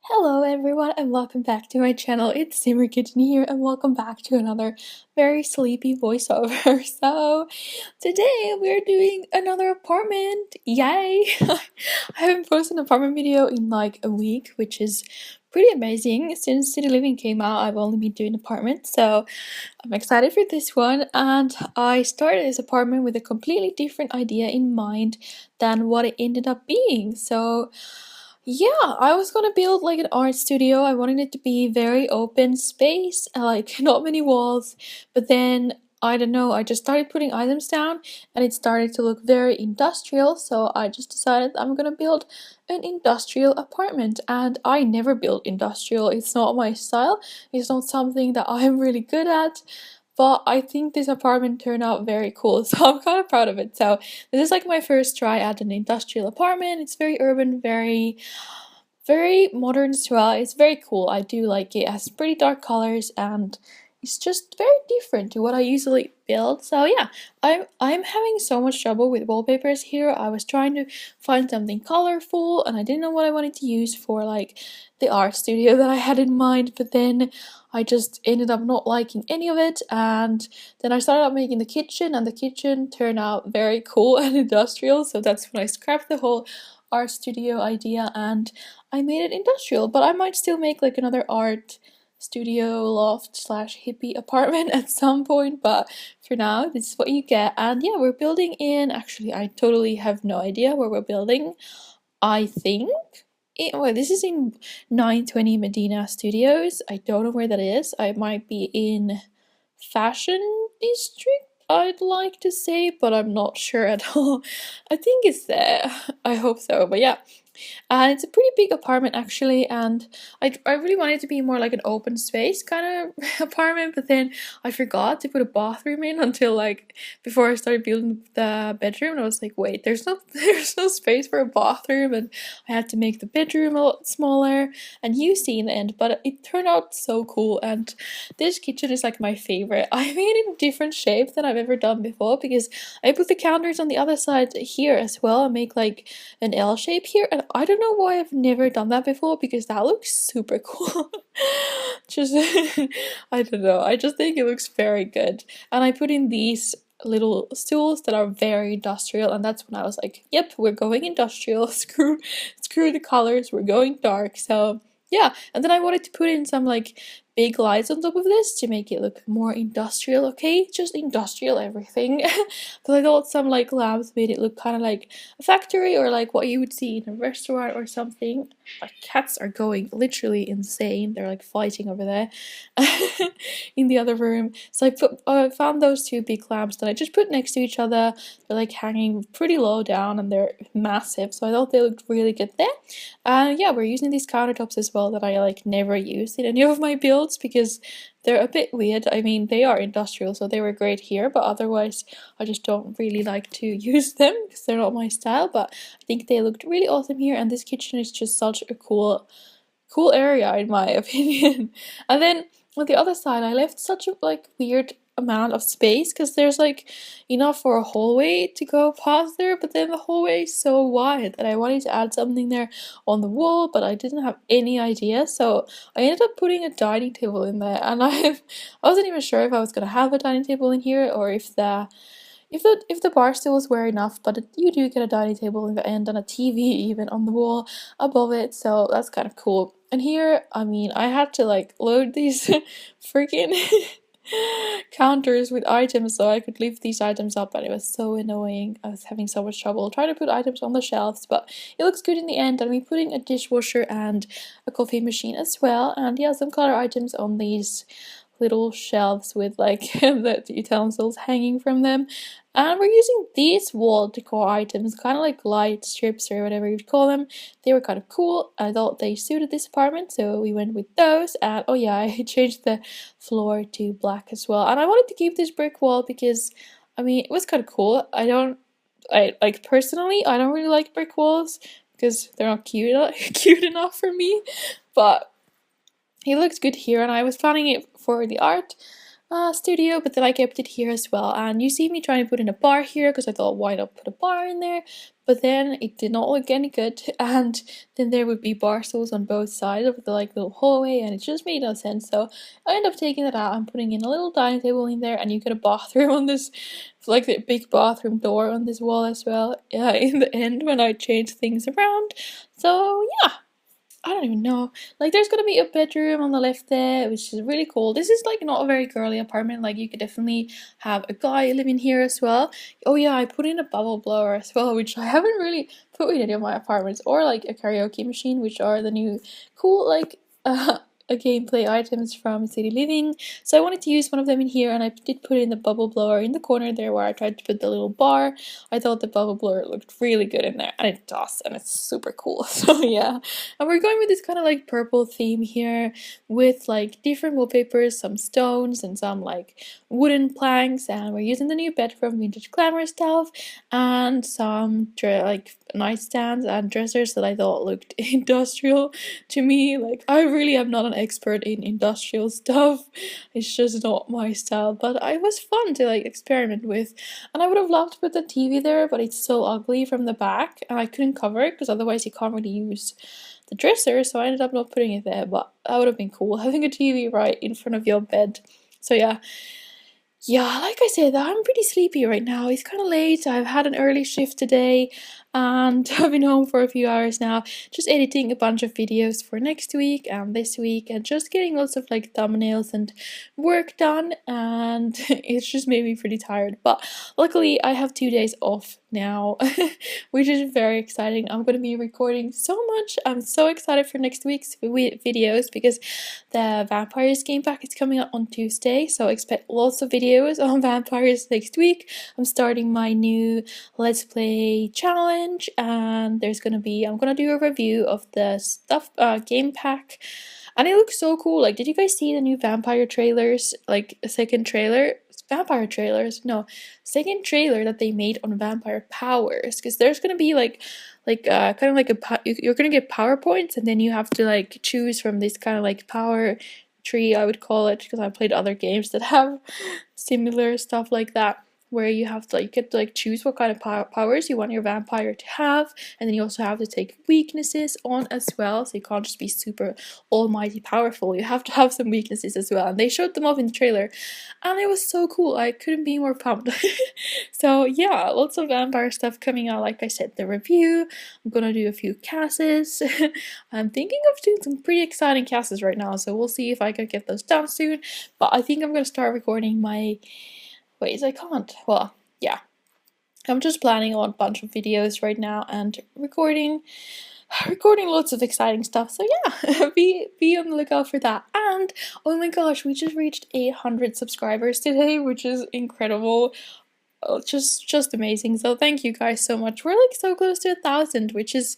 Hello everyone and welcome back to my channel. It's SimmerKitten here and welcome back to another very sleepy voiceover. So today we're doing another apartment. Yay! I haven't posted an apartment video in like a week, which is pretty amazing. Since City Living came out, I've only been doing apartments, so I'm excited for this one. And I started this apartment with a completely different idea in mind than what it ended up being. So yeah, I was gonna build like an art studio. I wanted it to be very open space, like not many walls. But then I don't know, I just started putting items down and it started to look very industrial. So I just decided I'm gonna build an industrial apartment. And I never built industrial, it's not my style, it's not something that I'm really good at. But I think this apartment turned out very cool, so I'm kind of proud of it. So this is like my first try at an industrial apartment. It's very urban, very modern as well. It's very cool. I do like it. It has pretty dark colors and it's just very different to what I usually build. So yeah, I'm having so much trouble with wallpapers here. I was trying to find something colorful and I didn't know what I wanted to use for like the art studio that I had in mind, but then I just ended up not liking any of it, and then I started out making the kitchen and the kitchen turned out very cool and industrial, so that's when I scrapped the whole art studio idea and I made it industrial. But I might still make like another art studio loft slash hippie apartment at some point, but for now this is what you get. And yeah, we're building in, actually I totally have no idea where we're building. I think well, this is in 920 Medina Studios. I don't know where that is. I might be in Fashion District, I'd like to say, but I'm not sure at all. I think it's there. I hope so, but yeah. And it's a pretty big apartment actually, and I really wanted it to be more like an open space kind of apartment, but then I forgot to put a bathroom in until like before I started building the bedroom, and I was like, wait, there's no there's no space for a bathroom, and I had to make the bedroom a lot smaller, and you see in the end, but it turned out so cool. And this kitchen is like my favorite. I made it in a different shape than I've ever done before because I put the counters on the other side here as well and make like an L shape here, and I don't know why I've never done that before because that looks super cool. Just I don't know, I just think it looks very good. And I put in these little stools that are very industrial, and that's when I was like, yep, we're going industrial. Screw the colors, we're going dark. So yeah, and then I wanted to put in some like big lights on top of this to make it look more industrial. Okay, just industrial everything. Because I thought some like lamps made it look kind of like a factory or like what you would see in a restaurant or something. My cats are going literally insane, they're like fighting over there in the other room. So I found those two big lamps that I just put next to each other. They're like hanging pretty low down and they're massive, so I thought they looked really good there. And yeah, we're using these countertops as well that I like never used in any of my builds because they're a bit weird. I mean, they are industrial, so they were great here, but otherwise I just don't really like to use them because they're not my style. But I think they looked really awesome here, and this kitchen is just such a cool area in my opinion. And then on the other side I left such a like weird amount of space because there's like enough for a hallway to go past there, but then the hallway is so wide that I wanted to add something there on the wall, but I didn't have any idea, so I ended up putting a dining table in there. And I wasn't even sure if I was gonna have a dining table in here or if the bar stools were enough, but you do get a dining table in the end and a TV even on the wall above it, so that's kind of cool. And here, I mean, I had to like load these freaking counters with items so I could lift these items up, and it was so annoying. I was having so much trouble trying to put items on the shelves, but it looks good in the end. And we're putting a dishwasher and a coffee machine as well, and yeah, some color items on these little shelves with like the utensils hanging from them. And we're using these wall decor items, kind of like light strips or whatever you'd call them. They were kind of cool. I thought they suited this apartment, so we went with those. And oh yeah, I changed the floor to black as well. And I wanted to keep this brick wall because, I mean, it was kind of cool. I like personally, I don't really like brick walls because they're not cute enough for me. But it looks good here, and I was planning it for the art studio, but then I kept it here as well. And you see me trying to put in a bar here because I thought, why not put a bar in there? but then it did not look any good, and then there would be bar stools on both sides of the like little hallway, and it just made no sense. So I ended up taking that out and putting in a little dining table in there, and you get a bathroom on this, like the big bathroom door on this wall as well. Yeah, in the end when I changed things around. So yeah, I don't even know. Like, there's gonna be a bedroom on the left there, which is really cool. This is like not a very girly apartment. Like, you could definitely have a guy living here as well. Oh yeah, I put in a bubble blower as well, which I haven't really put in any of my apartments, or like a karaoke machine, which are the new cool like gameplay items from City Living. So I wanted to use one of them in here, and I did put in the bubble blower in the corner there where I tried to put the little bar. I thought the bubble blower looked really good in there, and it does, and it's super cool. So yeah, and we're going with this kind of like purple theme here with like different wallpapers, some stones and some like wooden planks, and we're using the new bed from Vintage Glamour stuff and some like nightstands and dressers that I thought looked industrial to me. Like, I really am not an expert in industrial stuff. It's just not my style, but it was fun to like experiment with. And I would have loved to put the TV there, but it's so ugly from the back and I couldn't cover it because otherwise you can't really use the dresser, so I ended up not putting it there, but that would have been cool, having a TV right in front of your bed. So yeah, like I said, I'm pretty sleepy right now. It's kind of late. I've had an early shift today and I've been home for a few hours now, just editing a bunch of videos for next week and this week, and just getting lots of like thumbnails and work done, and it's just made me pretty tired. But luckily I have 2 days off now, which is very exciting. I'm going to be recording so much. I'm so excited for next week's videos because the Vampires game pack is coming out on Tuesday, so expect lots of videos on vampires next week. I'm starting my new Let's Play challenge, and I'm gonna do a review of the stuff game pack, and it looks so cool. Like, did you guys see the new vampire trailers? Like, a second trailer? Vampire trailers? No, second trailer that they made on vampire powers. Because there's gonna be kind of like you're gonna get power points, and then you have to like choose from this kind of like power tree, I would call it, because I played other games that have similar stuff like that, where you have to like get to like choose what kind of powers you want your vampire to have, and then you also have to take weaknesses on as well, so you can't just be super almighty powerful, you have to have some weaknesses as well, and they showed them off in the trailer and it was so cool. I couldn't be more pumped. So yeah, lots of vampire stuff coming out. Like I said, the review, I'm gonna do a few casts. I'm thinking of doing some pretty exciting casts right now, so we'll see if I can get those done soon, but I think I'm gonna start recording my ways I can't. Well, yeah. I'm just planning on a bunch of videos right now and recording lots of exciting stuff. So yeah, be on the lookout for that. And oh my gosh, we just reached 800 subscribers today, which is incredible. Oh, just amazing. So thank you guys so much. We're like so close to 1,000, which is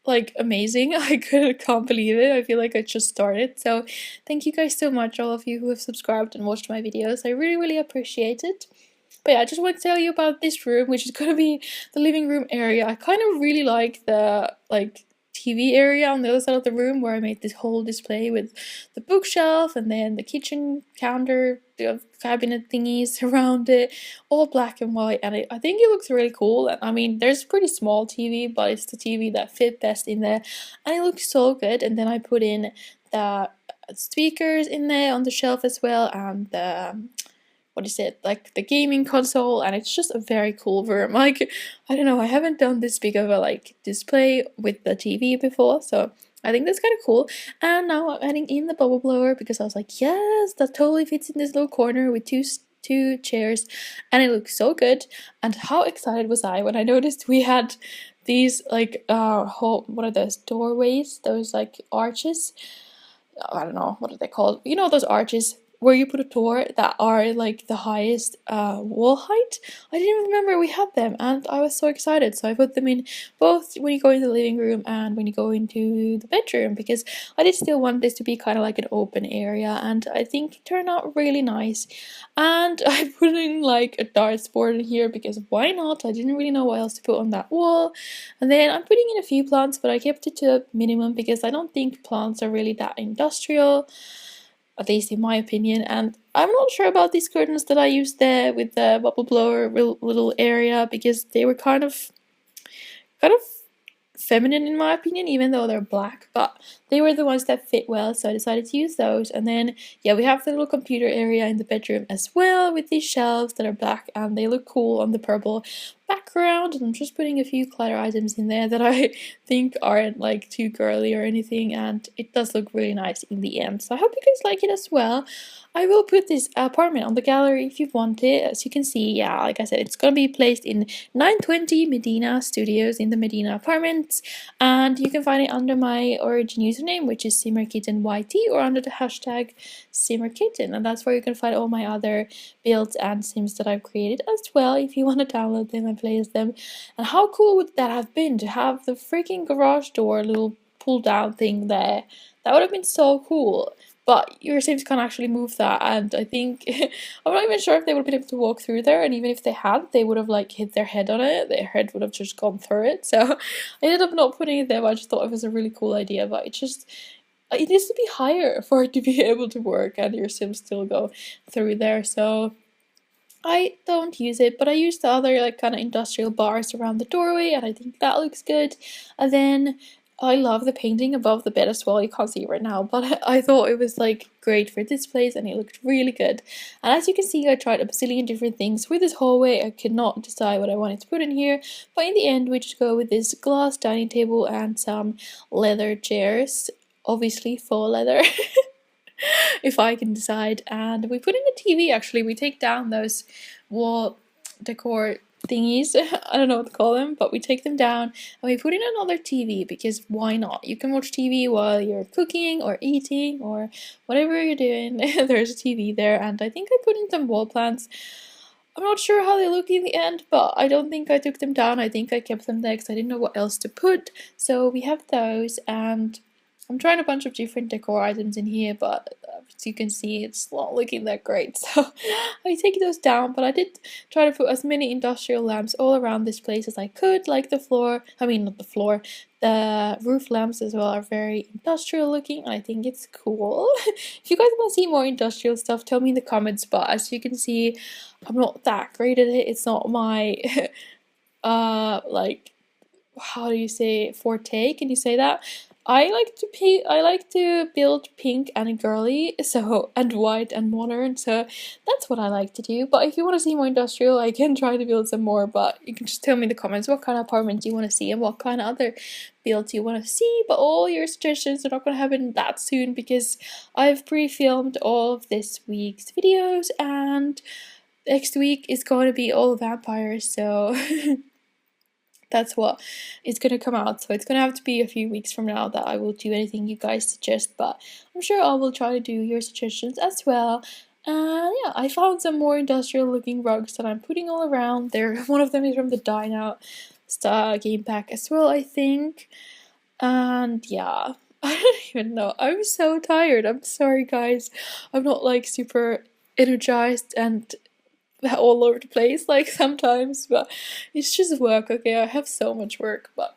like amazing. I can't believe it. I feel like I just started. So thank you guys so much, all of you who have subscribed and watched my videos. I really appreciate it. But yeah, I just want to tell you about this room, which is gonna be the living room area. I kind of really like the TV area on the other side of the room, where I made this whole display with the bookshelf and then the kitchen counter, the cabinet thingies around it, all black and white, and I think it looks really cool. And I mean, there's a pretty small TV, but it's the TV that fit best in there, and it looks so good. And then I put in the speakers in there on the shelf as well, and the what is it, like the gaming console, and it's just a very cool room. Like, I don't know, I haven't done this big of a like display with the TV before, so I think that's kind of cool. And now I'm adding in the bubble blower because I was like, yes, that totally fits in this little corner with two chairs, and it looks so good. And how excited was I when I noticed we had these like what are those doorways, those like arches, I don't know, what are they called? You know, those arches where you put a door that are like the highest wall height? I didn't remember we had them, and I was so excited. So I put them in both when you go into the living room and when you go into the bedroom, because I did still want this to be kind of like an open area, and I think it turned out really nice. And I put in like a darts board in here because why not? I didn't really know what else to put on that wall. And then I'm putting in a few plants, but I kept it to a minimum because I don't think plants are really that industrial, at least in my opinion. And I'm not sure about these curtains that I used there with the bubble blower little area, because they were kind of kind of feminine in my opinion, even though they're black, but they were the ones that fit well, so I decided to use those. And then yeah, we have the little computer area in the bedroom as well with these shelves that are black and they look cool on the purple background. And I'm just putting a few clutter items in there that I think aren't like too girly or anything, and it does look really nice in the end. So I hope you guys like it as well. I will put this apartment on the gallery if you want it. As you can see, yeah, like I said, it's gonna be placed in 920 Medina Studios in the Medina apartments, and you can find it under my origin username, which is SimmerKittenYT, or under the hashtag SimmerKitten, and that's where you can find all my other builds and sims that I've created as well if you want to download them and play as them. And how cool would that have been to have the freaking garage door little pull down thing there? That would have been so cool. But your Sims can't actually move that, and I think I'm not even sure if they would have been able to walk through there, and even if they had, they would have like hit their head on it. Their head would have just gone through it. So I ended up not putting it there, but I just thought it was a really cool idea. But it needs to be higher for it to be able to work, and your Sims still go through there. So I don't use it, but I use the other like kind of industrial bars around the doorway, and I think that looks good. And then I love the painting above the bed as well. You can't see it right now, but I thought it was like great for this place and it looked really good. And as you can see, I tried a bazillion different things with this hallway. I could not decide what I wanted to put in here, but in the end we just go with this glass dining table and some leather chairs, obviously faux leather. If I can decide. And we put in a TV. Actually, we take down those wall decor thingies, I don't know what to call them, but we take them down and we put in another TV, because why not? You can watch TV while you're cooking or eating or whatever you're doing. There's a TV there, and I think I put in some wall plants. I'm not sure how they look in the end, but I don't think I took them down. I think I kept them there because I didn't know what else to put. So we have those, and I'm trying a bunch of different decor items in here, but as you can see, it's not looking that great. So I take those down, but I did try to put as many industrial lamps all around this place as I could, like the floor. I mean, not the floor. The roof lamps as well are very industrial looking. I think it's cool. If you guys want to see more industrial stuff, tell me in the comments. But as you can see, I'm not that great at it. It's not my like, how do you say, forte? Can you say that? I like to build pink and girly, so, and white and modern, so that's what I like to do. But if you want to see more industrial, I can try to build some more, but you can just tell me in the comments what kind of apartment you want to see and what kind of other builds you want to see. But all your suggestions are not going to happen that soon, because I've pre-filmed all of this week's videos, and next week is going to be all vampires, so that's what is going to come out. So it's going to have to be a few weeks from now that I will do anything you guys suggest, but I'm sure I will try to do your suggestions as well. And yeah, I found some more industrial looking rugs that I'm putting all around there. One of them is from the Dine Out game pack as well, I think. And yeah, I don't even know. I'm so tired. I'm sorry, guys. I'm not like super energized and all over the place like sometimes, but it's just work. Okay, I have so much work, but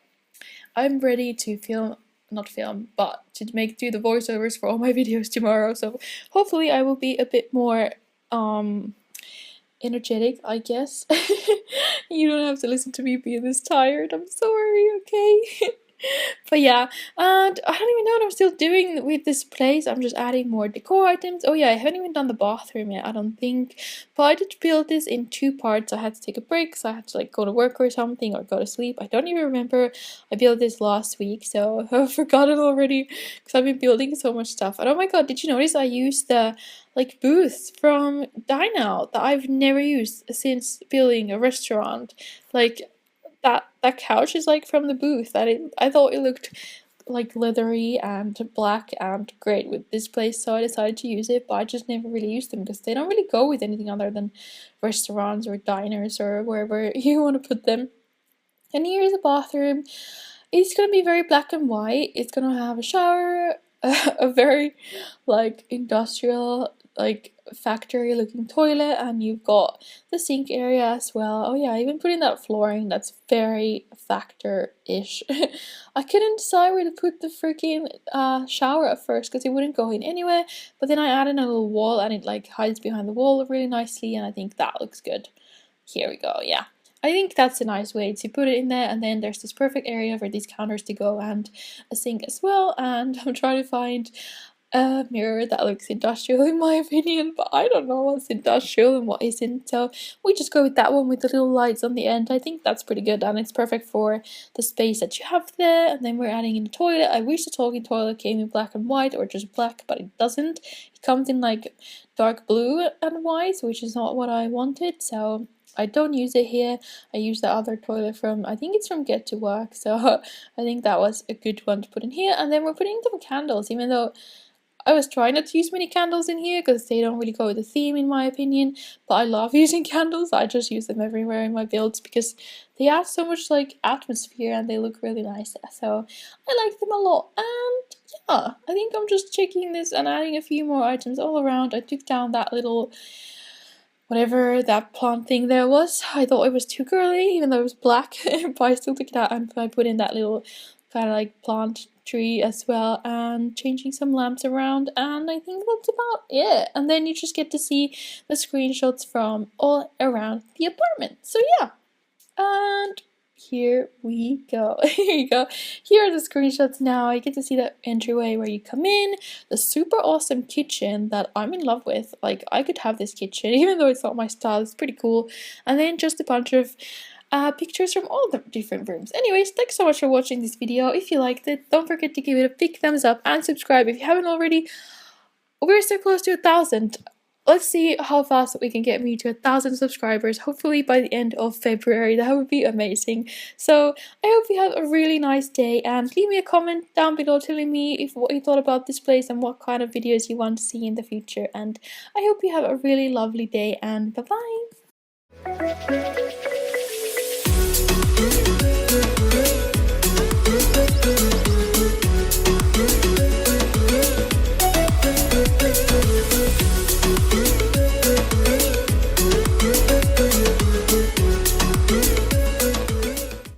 I'm ready to not film, but to do the voiceovers for all my videos tomorrow. So hopefully I will be a bit more energetic, I guess. You don't have to listen to me being this tired. I'm sorry, okay? But yeah, and I don't even know what I'm still doing with this place. I'm just adding more decor items. Oh yeah, I haven't even done the bathroom yet, I don't think. But I did build this in 2 parts. I had to take a break, so I had to like go to work or something, or go to sleep. I don't even remember. I built this last week, so I forgot it already because I've been building so much stuff. And oh my god, did you notice I used the like booths from Dine Out that I've never used since building a restaurant? Like, that couch is like from the booth. I thought it looked like leathery and black and great with this place, so I decided to use it, but I just never really used them because they don't really go with anything other than restaurants or diners or wherever you want to put them. And here's a bathroom. It's gonna be very black and white. It's gonna have a shower, a very like industrial, like factory looking toilet, and you've got the sink area as well. Oh yeah, I even put in that flooring that's very factor-ish. I couldn't decide where to put the freaking shower at first because it wouldn't go in anywhere, but then I added a little wall and it like hides behind the wall really nicely, and I think that looks good. Here we go, yeah. I think that's a nice way to put it in there, and then there's this perfect area for these counters to go and a sink as well. And I'm trying to find a mirror that looks industrial in my opinion, but I don't know what's industrial and what isn't, so we just go with that one with the little lights on the end. I think that's pretty good, and it's perfect for the space that you have there. And then we're adding in the toilet. I wish the talking toilet came in black and white or just black, but it doesn't. It comes in like dark blue and white, which is not what I wanted, so I don't use it here. I use the other toilet from, I think it's from Get to Work, so I think that was a good one to put in here. And then we're putting some candles, even though I was trying not to use many candles in here because they don't really go with the theme in my opinion, but I love using candles. I just use them everywhere in my builds because they add so much like atmosphere and they look really nice, so I like them a lot. And yeah, I think I'm just checking this and adding a few more items all around. I took down that little whatever that plant thing there was. I thought it was too girly even though it was black, but I still took it out and I put in that little kind of like plant tree as well, and changing some lamps around, and I think that's about it. And then you just get to see the screenshots from all around the apartment. So yeah, and here we go. Here you go. Here are the screenshots now. You get to see the entryway where you come in, the super awesome kitchen that I'm in love with. Like, I could have this kitchen even though it's not my style. It's pretty cool. And then just a bunch of pictures from all the different rooms. Anyways, thanks so much for watching this video. If you liked it, don't forget to give it a big thumbs up and subscribe if you haven't already. We're so close to 1,000. Let's see how fast we can get me to 1,000 subscribers, hopefully by the end of February. That would be amazing. So I hope you have a really nice day, and leave me a comment down below telling me what you thought about this place and what kind of videos you want to see in the future. And I hope you have a really lovely day, and bye bye.